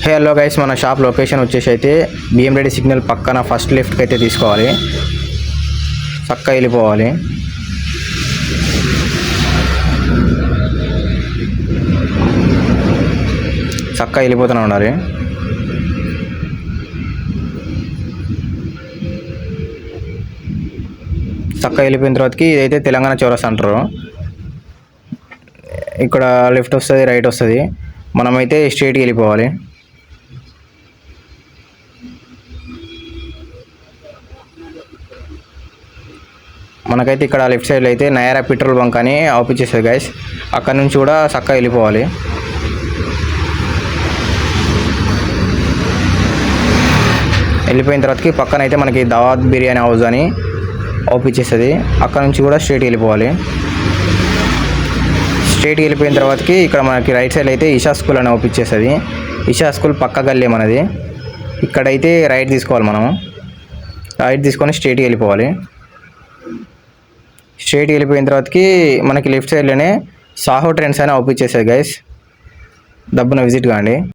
Hello guys, మన shop location వచ్చేసి అయితే బిఎం రెడ్డి సిగ్నల్ పక్కన ఫస్ట్ లెఫ్ట్కి అయితే తీసుకోవాలి. చక్కగా వెళ్ళిపోవాలి. చక్కగా వెళ్ళిపోతూనే ఉండాలి. చక్కగా వెళ్ళిపోయిన తర్వాతకి ఇదైతే తెలంగాణ చౌరస్తా అంటారు. ఇక్కడ లెఫ్ట్ వస్తుంది, రైట్ వస్తుంది. మనమైతే స్ట్రైట్కి వెళ్ళిపోవాలి. మనకైతే ఇక్కడ లెఫ్ట్ సైడ్లో అయితే నయారా పెట్రోల్ బంక్ అని అవుపించేస్తుంది గైస్. అక్కడ నుంచి కూడా చక్కగా వెళ్ళిపోవాలి. వెళ్ళిపోయిన తర్వాతకి పక్కన అయితే మనకి దావత్ బిర్యానీ హౌస్ అని అవుపించేస్తుంది. అక్కడ నుంచి కూడా స్ట్రైట్కి వెళ్ళిపోవాలి. స్ట్రైట్కి వెళ్ళిపోయిన తర్వాతకి ఇక్కడ మనకి రైట్ సైడ్ అయితే ఇషా స్కూల్ అని అవుపించేస్తుంది. ఇషా స్కూల్ పక్క గల్లే మనది. ఇక్కడైతే రైట్ తీసుకోవాలి. మనం రైట్ తీసుకొని స్ట్రైట్కి వెళ్ళిపోవాలి. స్ట్రైట్కి వెళ్ళిపోయిన తర్వాతకి మనకి లెఫ్ట్ సైడ్లోనే సాహో ట్రెండ్స్ అని అవుపించేసాయి గైస్. డబ్బున విజిట్ కాండి.